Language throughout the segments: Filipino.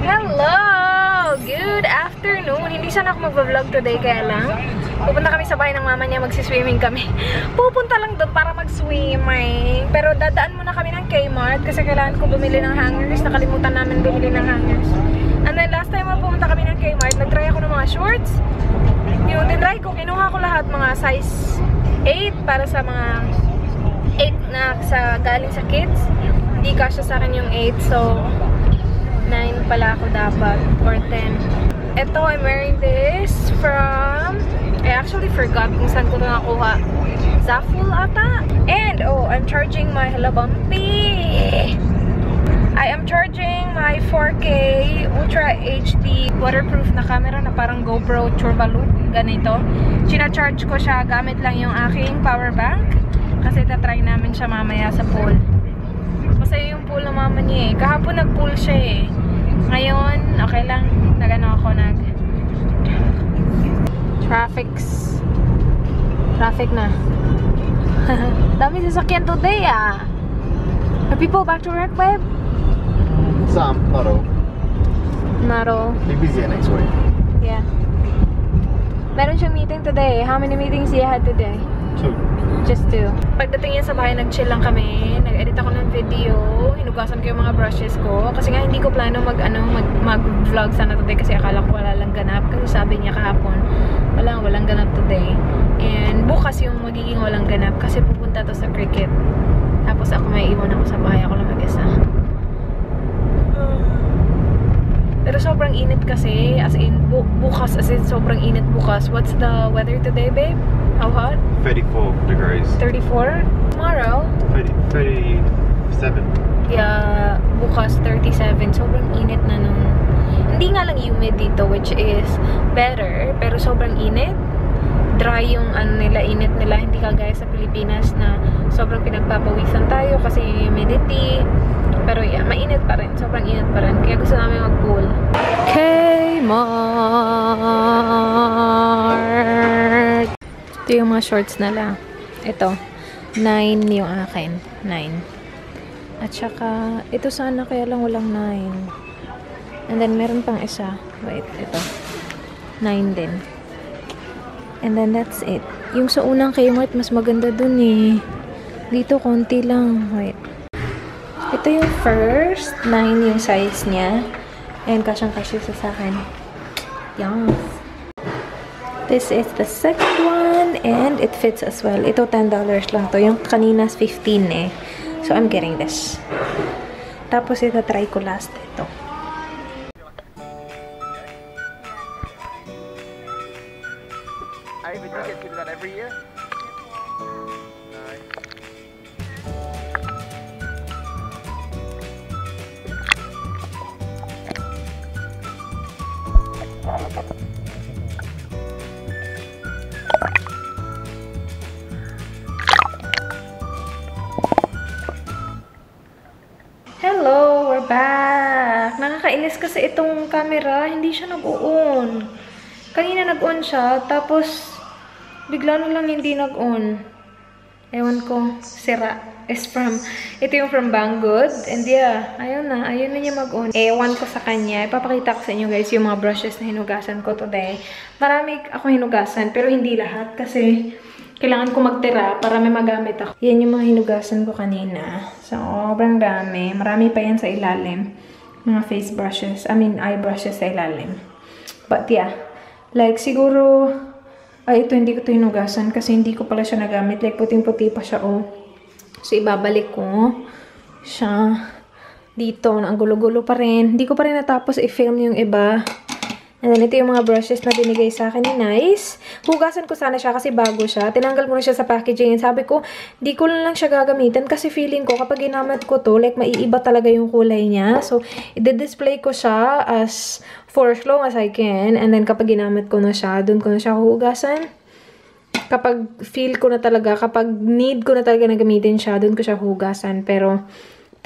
Hello! Good afternoon! Hindi sana ako mag-vlog today, kaya lang pupunta kami sa bahay ng mama niya, magsiswimming kami. Pupunta lang doon para mag-swimming. Pero dadaan muna kami ng Kmart kasi kailangan ko bumili ng hangers. Nakalimutan namin bumili ng hangers. And then last time pupunta kami ng Kmart, nag-try ako ng mga shorts. Yung tinry ko, kinuha ko lahat mga size 8 para sa mga 8 na galing sa kids. Hindi kasya sa akin yung 8, so 9 pala ako dapat, or 10. Ito, I'm wearing this from, I actually forgot kung saan ko ito nakuha. Zaful ata. And, oh, I'm charging my Bumpy. I am charging my 4K Ultra HD waterproof na camera na parang GoPro Churvalu. Ganito. Sina-charge ko siya gamit lang yung aking power bank. Kasi tatry namin siya mamaya sa pool. Masaya yung pool ng mama niya eh. Kahapon nag-pool siya eh. Ngayon, okay lang. Nagano ako Traffic na. Dami sasakyan today ah. Are people back to work, babe? Some, not all. Not all. Be busier next week. Yeah. Meron siyang meeting today. How many meetings you had today? 2. Just 2. Pagdating niya sa bahay, nag-chill lang kami. Nag-edit ako ng video. Hinugasan ko yung mga brushes ko. Kasi nga hindi ko plano mag-vlog sana today kasi akala ko wala lang ganap. Kasi sabi niya kahapon, walang ganap today. And bukas yung magiging walang ganap kasi pupunta to sa cricket. Tapos ako may iwan ako sa bahay. Ako lang mag-isa. Pero sobrang init kasi, as in, bukas, as in, sobrang init bukas. What's the weather today, babe? How hot? 34 degrees. 34? Tomorrow? 37. Yeah, bukas 37. Sobrang init na nung... Hindi nga lang humid dito, which is better, pero sobrang init. Dry yung init nila. Hindi kagaya sa Pilipinas na sobrang pinagpapawisan tayo kasi humidity. Pero yeah, mainit pa rin. Sobrang init pa rin. Kaya gusto namin mag-pool. Kmart! Ito yung mga shorts nila. Ito. 9 yung akin. 9. At saka, ito sana kaya lang walang 9. And then, meron pang isa. Wait, ito. 9 din. And then, that's it. Yung sa unang Kmart, mas maganda dun eh. Dito, konti lang. Wait. Ito yung first. 9 yung size niya. And kasyang-kasya sa akin. Yes. This is the second one. And it fits as well. Ito, $10 lang to. Yung kanina's 15 eh. So, I'm getting this. Tapos, ito try ko last ito. I even think do that every year. Hello! We're back! Nakakainis kasi itong camera. Hindi siya nag-on. Kanina nag-on siya. Tapos, bigla na lang hindi nag-on. Ewan ko. Sira. Ito yung from Banggood. And yeah, ayun na niya mag-on. Ewan ko sa kanya. Ipapakita ko sa inyo guys yung mga brushes na hinugasan ko today. Marami ako hinugasan, pero hindi lahat. Kasi, kailangan ko magtira para may magamit ako. Yan yung mga hinugasan ko kanina. Sobrang dami. Marami pa yan sa ilalim. Mga face brushes. eye brushes sa ilalim. But yeah. Like, siguro, ito hindi ko ito hinugasan kasi hindi ko pala siya nagamit. Like, puting-puti pa siya, oh. So, ibabalik ko siya dito. Ang gulo-gulo pa rin. Hindi ko pa rin natapos i-film yung iba. And then, ito yung mga brushes na binigay sa akin ni Nice. Hugasan ko sana siya kasi bago siya. Tinanggal ko na siya sa packaging. And sabi ko, di ko lang siya gagamitin kasi feeling ko kapag ginamit ko to, like, maiiba talaga yung kulay niya. So, i-display ko siya as for as long as I can. And then, kapag ginamit ko na siya, dun ko na siya hugasan. Kapag feel ko na talaga, kapag need ko na talaga na gamitin siya, dun ko siya hugasan. Pero,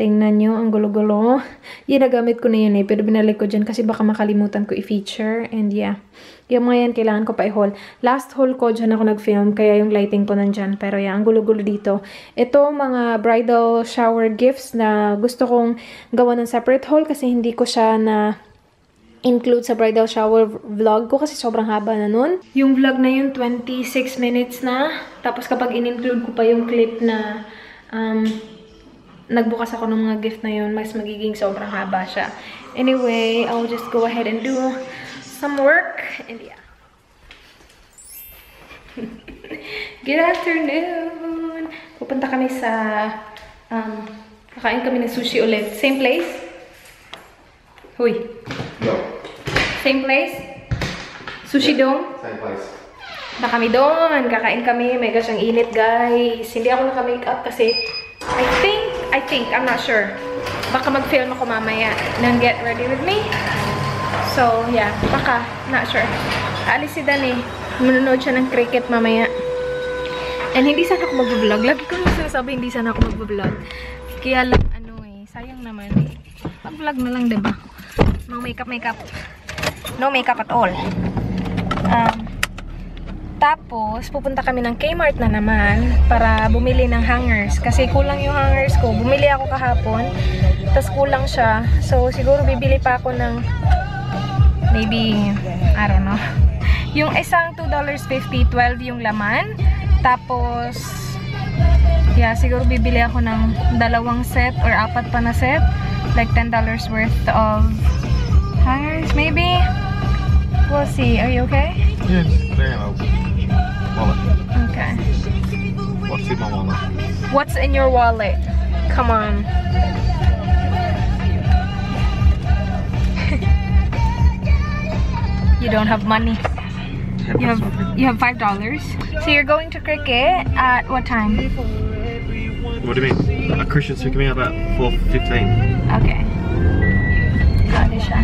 tingnan nyo, ang gulo-gulo. Nagamit ko na yun eh, pero binalik ko dyan kasi baka makalimutan ko i-feature. And yeah, yung mga yan, kailangan ko pa i-haul. Last haul ko, dyan ako nag-film, kaya yung lighting ko nandyan. Pero yeah, ang gulo-gulo dito. Ito, mga bridal shower gifts na gusto kong gawa ng separate haul kasi hindi ko siya na include sa bridal shower vlog ko kasi sobrang haba na nun. Yung vlog na yun, 26 minutes na. Tapos kapag in-include ko pa yung clip na nagbukas ako ng mga gift na yun, mas magiging sobrang haba siya. Anyway, I'll just go ahead and do some work. And yeah. Good afternoon! Pupunta kami sa... kakain kami ng sushi ulit. Same place? Huy. No. Same place? Sushi Dome? Same place. Na kami doon. Kakain kami. Mega siyang init, guys. Hindi ako naka-makeup kasi I think, I'm not sure. Baka mag-film ako mamaya ng Get Ready With Me. So, yeah. Baka. Not sure. Alis si Dan eh. Manonood siya ng cricket mamaya. And hindi sana ako mag-vlog. Lagi ko naman sinasabi hindi sana ako mag-vlog. Kaya lang, sayang naman. Mag-vlog na lang, diba? No makeup. No makeup at all. Tapos, pupunta kami ng Kmart na naman para bumili ng hangers. Kasi kulang yung hangers ko. Bumili ako kahapon. Tapos kulang siya. So, siguro bibili pa ako ng maybe, I don't know. Yung isang $2.50, 12 yung laman. Tapos, yeah, siguro bibili ako ng dalawang set or 4 pa na set. Like $10 worth of hangers, maybe? We'll see. Are you okay? Yes, very well. Wallet. Okay. What's in my wallet? What's in your wallet? Come on. You don't have money. You have $5. So you're going to cricket at what time? What do you mean? Christian's picking me up at 4:15. Okay. Got it siya.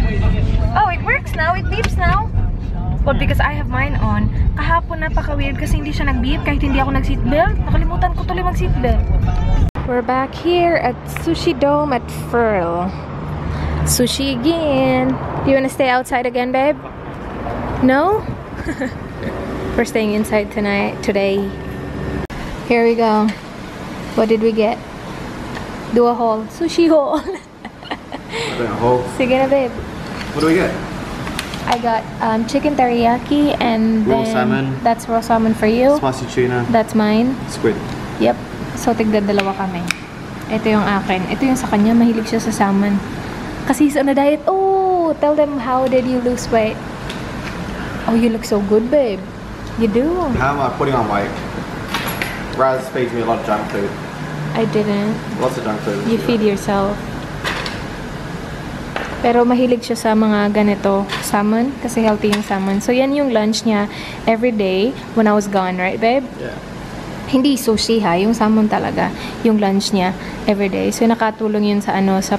Oh, it works now. It beeps now. Well, because I have mine on. Kahapon napaka-weird kasi hindi siya nag-beep kahit hindi ako nag-seatbelt. Nakalimutan ko tuloy mag-seatbelt. We're back here at Sushi Dome at Furl. Sushi again. Do you want to stay outside again, babe? No? We're staying inside today. Here we go. What did we get? Do a haul. Sushi haul. Sige na, babe. What do we get? I got chicken teriyaki and Raw then salmon. That's raw salmon for you. Spicy tuna. That's mine. Squid. Yep. So, tigda-dalawa kami. Ito yung akin. Ito yung sa kanya. Mahilig siya sa salmon. Kasi he's on a diet. Oh! Tell them how did you lose weight? Oh, you look so good, babe. You do. How am I putting on weight? Raz feeds me a lot of junk food. I didn't. Lots of junk food. You feed yourself. Pero mahilig siya sa mga ganito, salmon, kasi healthy yung salmon. So, yan yung lunch niya every day when I was gone, right, babe? Yeah. Hindi sushi ha, yung salmon talaga, yung lunch niya every day. So, nakatulong yun sa sa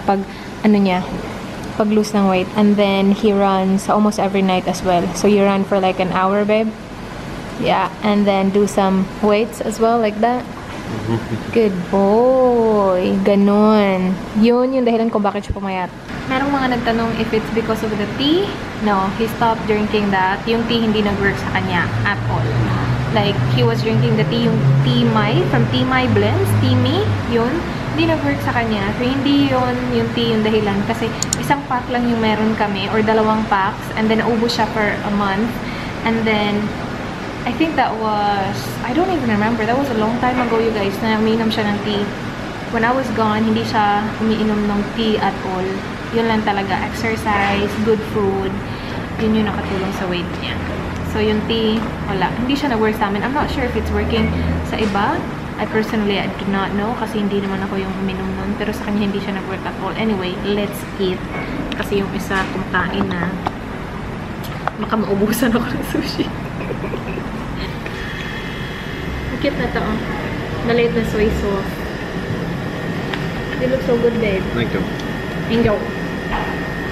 pag-lose ng weight. And then, he runs almost every night as well. So, you run for like an hour, babe? Yeah, and then do some weights as well, like that. Good boy. Ganon. Yun yung dahilan ko bakit siya pumayat. Merong mga nagtanong if it's because of the tea. No, he stopped drinking that. Yung tea hindi nag-work sa kanya at all. Like, he was drinking the tea, yung Tea Mai, from Tea Mai Blends, Tea Me, yun. Hindi nag-work sa kanya. So, hindi yun yung tea yung dahilan. Kasi isang pack lang yung meron kami, or 2 packs, and then ubos siya for a month. And then, I think that was, I don't even remember, that was a long time ago, you guys, na umiinom siya ng tea. When I was gone, hindi siya umiinom ng tea at all. Yun lang talaga, exercise, good food, yun yung nakatulong sa weight niya. So, yung tea, wala. Hindi siya na-work sa amin. I'm not sure if it's working sa iba. I personally, I do not know kasi hindi naman ako yung uminom nun. Pero sa kanya, hindi siya nag-work at all. Anyway, let's eat. Kasi yung isa, kumakain na. Baka maubusan ako ng sushi. Cute na to, oh. Maliit na soy sauce. They look so good, babe. Thank you. Mango.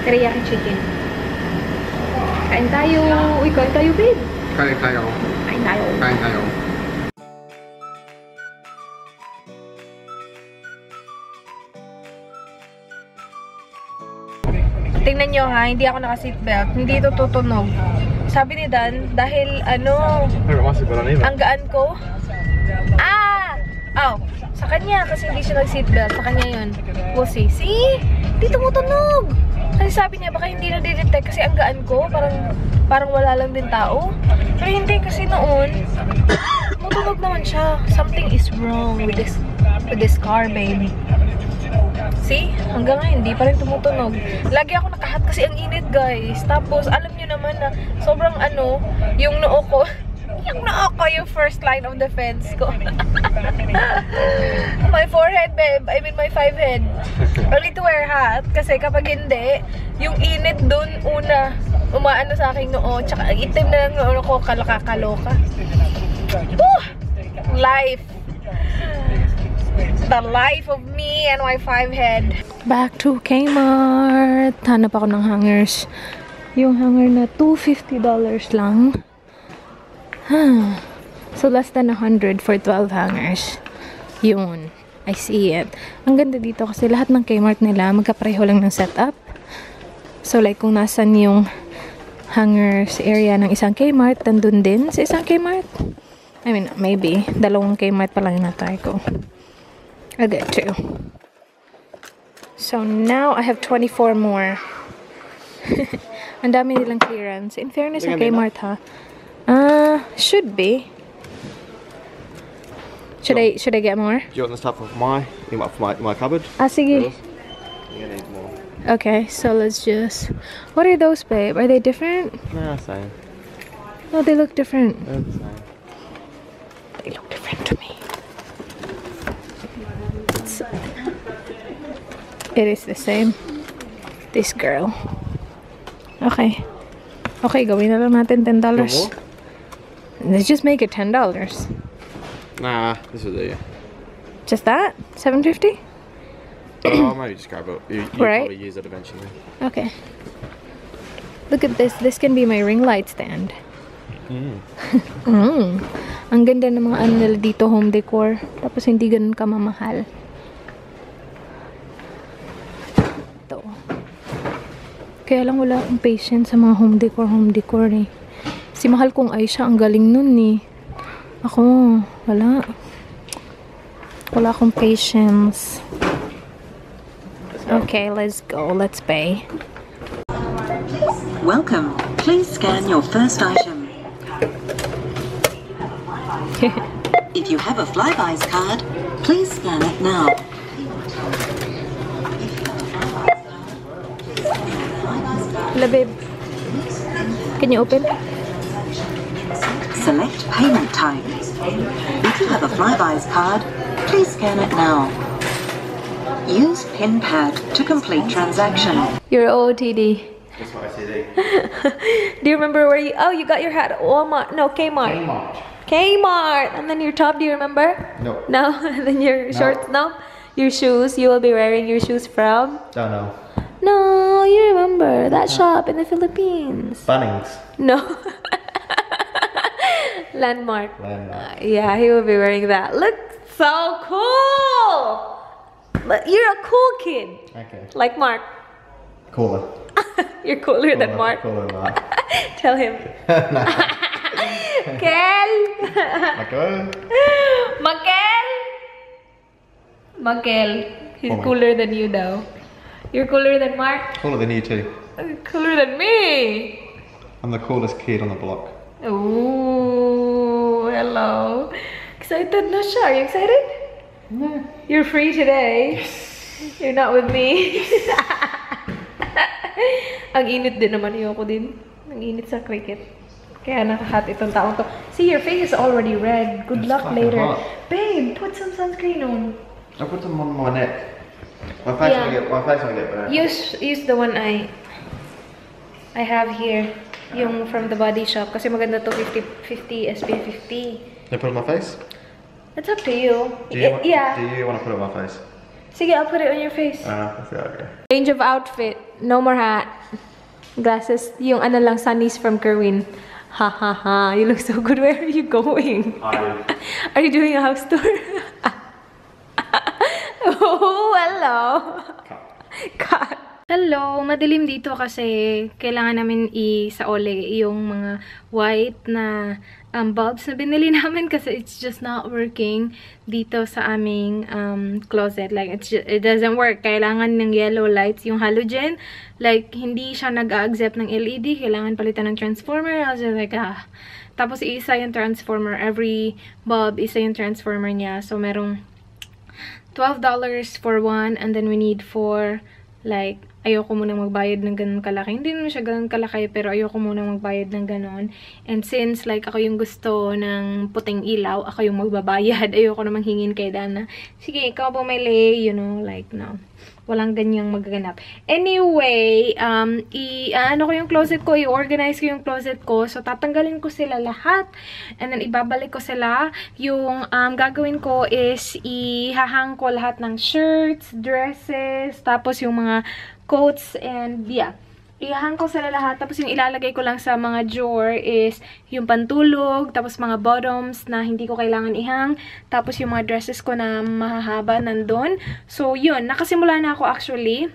Teriyaki chicken. Kain tayo. Uy, kain tayo, babe. Kain tayo. Kain tayo. Kain tayo. Tingnan nyo ha, hindi ako naka-seatbelt. Hindi ito tutunog. Sabi ni Dan, dahil ang gaan ko. Oh, sa kanya kasi hindi siya nag-seatbelt. Sa kanya yun. We'll see. See? Hindi tumutunog. Kasi sabi niya, baka hindi na-detect kasi ang gaan ko. Parang wala lang din tao. Pero hindi kasi noon, tumutunog naman siya. Something is wrong with this car, babe. See? Hanggang ngayon, hindi pa rin tumutunog. Lagi ako nakahat kasi ang init, guys. Tapos, alam niyo naman na sobrang yung noo ko, yung first line of defense ko. My forehead, babe. I mean, my 5 head. I need to wear hat. Kasi kapag hindi, yung init dun, umaano sa aking noo. Tsaka, ang itim na ng noo ko, kalakakaloka. Woo! Life. The life of me and my 5 head. Back to Kmart. Hanap ako ng hangers. Yung hanger na $250 lang. So less than 100 for 12 hangers. Yun. I see it. Ang ganda dito kasi lahat ng Kmart nila magkapareho lang ng setup. So like kung nasan yung hangers area ng isang Kmart, nandun din sa isang Kmart. I mean, maybe. Dalawang Kmart pa lang yung natry ko. I get 2. So now I have 24 more. Ang dami nilang clearance. In fairness sa Kmart, ha? Should be. Should I get more? Do you want the stuff of my cupboard? Sige. You're gonna need more. Okay, so let's just... What are those, babe? Are they different? No, same. No, they look different. They're the same. They look different to me. It is the same. This girl. Okay. Okay, gawin na lang natin $10. Let's just make it $10. Nah, this will do. Just that? $7.50? I'll maybe just grab it. You Right. probably use it eventually. Okay. Look at this. This can be my ring light stand. Ang ganda ng mga ano nila dito, home decor. Tapos hindi ganun kamamahal. Ito. Kaya lang wala akong patience sa mga home decor eh. Si mahal kong Aisha, ang galing nun eh. Ako, wala. Wala akong patience. Okay, let's go. Let's pay. Welcome. Please scan your first item. If you have a Flybuys card, please scan it now. Hello, babe. Can you open? Select payment type. If you have a Flybuys card, please scan it now. Use PIN pad to complete transaction. Your OOTD. That's what I see. Do you remember where you... Oh, you got your hat at Walmart. No, Kmart. Kmart. And then your top, do you remember? No. No? And then your shorts, no? Your shoes, you will be wearing your shoes from? Don't know. No, you remember that shop in the Philippines. Bunnings. No. Landmark. Yeah, he will be wearing that. Look, so cool! But you're a cool kid. Okay. Like Mark. Cooler. You're cooler than Mark. Cooler than Mark. Tell him. Kel! Okay. Makel. He's Oh my. cooler than you though. You're cooler than Mark? Cooler than you too. Cooler than me. I'm the coolest kid on the block. Ooh, hello. Excited na siya. Are you excited? Yeah. You're free today. You're not with me. Ang init din naman, ayoko din. Ang init sa cricket. Kaya nakahat itong taong to. See, your face is already red. Good It's luck fucking later. hot. Babe, put some sunscreen on. I put them on my neck. My face won't get burnt. Use the one I have here. Yung from the Body Shop. Kasi maganda to 50 SPF 50. Can I put it on my face? It's up to you. Do you Yeah. want to put it on my face? Sige, I'll put it on your face. Let's go. Okay. Change of outfit. No more hat. Glasses. Yung ano lang, sunnies from Kerwin. Ha ha ha. You look so good. Where are you going? Are you doing a house tour? Oh, hello. Cut. Hello! Madilim dito kasi kailangan namin isaole yung mga white na bulbs na binili namin kasi it's just not working dito sa aming closet. Like, it doesn't work. Kailangan ng yellow lights, yung halogen. Like, hindi siya nag-a-accept ng LED. Kailangan palitan ng transformer. I was just like, Tapos, isa yung transformer. Every bulb, isa yung transformer niya. So, merong $12 for one and then we need for like, ayoko munang magbayad ng ganun kalaki. Hindi naman siya ganun kalaki, pero ayoko munang magbayad ng ganun. And since, like, ako yung gusto ng puting ilaw, ako yung magbabayad. Ayoko namang hingin kay Dana. Sige, ikaw bumili, you know, like, no. Walang ganyang magaganap. Anyway, ano ko yung closet ko, i-organize ko yung closet ko. So, tatanggalin ko sila lahat. And then, ibabalik ko sila. Yung gagawin ko is, ihahang ko lahat ng shirts, dresses, tapos yung mga coats, and yeah. Ihahang ko sila lahat. Tapos yung ilalagay ko lang sa mga drawer is yung pantulog, tapos mga bottoms na hindi ko kailangan ihang, tapos yung mga dresses ko na mahahaba nandun. So, yun. Nakasimula na ako actually.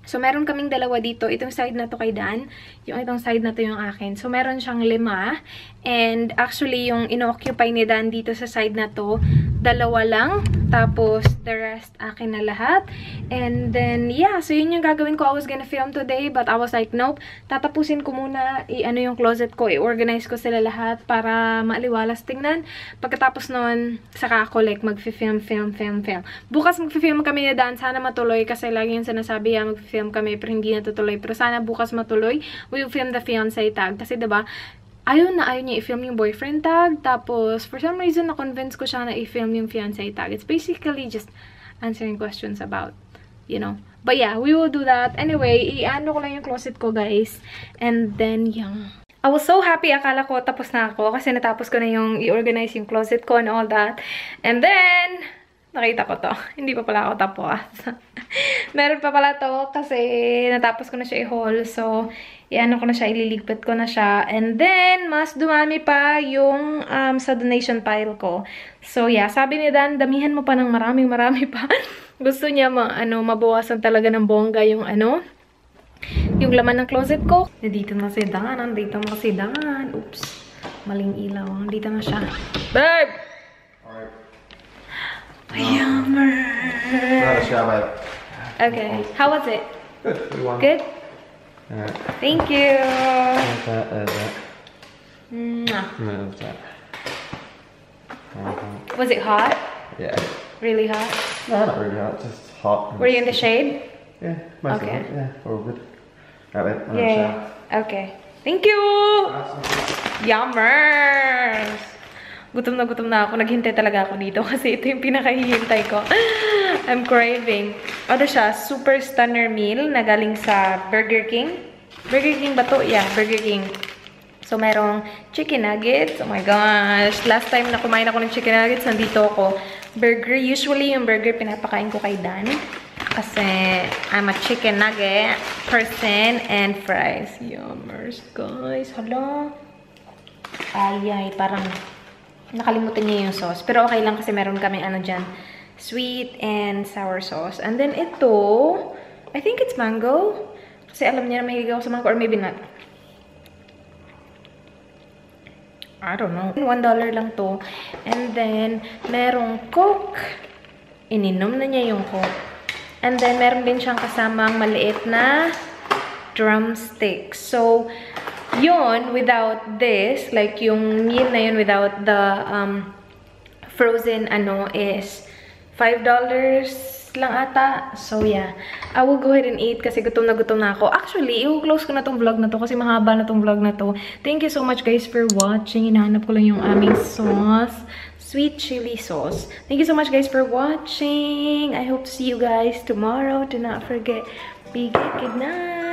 So, meron kaming dalawa dito. Itong side na to kay Dan. Yung itong side na to yung akin. So, meron siyang 5. And actually, yung ino-occupy ni Dan dito sa side na to, 2 lang. Tapos, the rest akin na lahat. And then, yeah. So, yun yung gagawin ko. I was gonna film today, but I was like, nope. Tatapusin ko muna ano yung closet ko. I-organize ko sila lahat para maaliwalas tingnan. Pagkatapos nun, saka ako like mag-film. Bukas mag-film kami ni Dan. Sana matuloy kasi lagi yung sinasabi mag-film kami pero hindi natutuloy. Pero sana bukas matuloy. We will film the fiancé tag. Kasi diba, ayaw niya i-film yung boyfriend tag. Tapos, for some reason, na-convince ko siya na i-film yung fiancé tag. It's basically just answering questions about, you know. But yeah, we will do that. Anyway, i-ano ko lang yung closet ko, guys. And then, yeah. I was so happy. Akala ko tapos na ako. Kasi natapos ko na yung i-organize yung closet ko and all that. And then, nakita ko to. Hindi pa pala ako tapos. Meron pa pala to kasi natapos ko na siya i-haul. So, i-ano ko na siya, ililigpit ko na siya. And then, mas dumami pa yung sa donation pile ko. So, yeah. Sabi ni Dan, damihan mo pa ng marami pa. Gusto niya mabawasan talaga ng bongga yung yung laman ng closet ko. Nandito na si Dan. Nandito na si Dan. Oops. Maling ilaw. Nandito na siya. Babe! Yummer! Okay. How was it? Good. We won. Good? Alright. Thank you! There's that. Mwah. There's that. Was it hot? Yeah. Really hot? No, not really hot. Just hot. Were you in the shade? Yeah, most Okay. of it. Yeah, all good. Right then. Yeah. Okay. Thank you! Yummers! Gutom na ako. Naghintay talaga ako dito kasi ito yung pinakahihintay ko. I'm craving. Ano siya? Super Stunner Meal na galing sa Burger King. Burger King ba to? Yeah, Burger King. So, merong chicken nuggets. Oh my gosh. Last time na kumain ako ng chicken nuggets, nandito ako. Burger. Usually, yung burger pinapakain ko kay Dan. Kasi, I'm a chicken nugget person and fries. Yummers, guys. Hala. Ay, parang nakalimutan niya yung sauce. Pero okay lang kasi meron kami dyan. Sweet and sour sauce. And then ito, I think it's mango. Kasi alam niya na mahilig ako sa mango or maybe not. I don't know. $1 lang to. And then, merong Coke. Ininom na niya yung Coke. And then, meron din siyang kasamang maliit na drumstick. So, yun, without this, like yung meal na yun without the frozen is $5 lang ata. So, yeah. I will go ahead and eat kasi gutom na ako. Actually, i-close ko na tong vlog na to kasi mahaba na tong vlog na to. Thank you so much guys for watching. Hinahanap ko lang yung aming sauce. Sweet chili sauce. Thank you so much guys for watching. I hope to see you guys tomorrow. Do not forget, be good. Good night.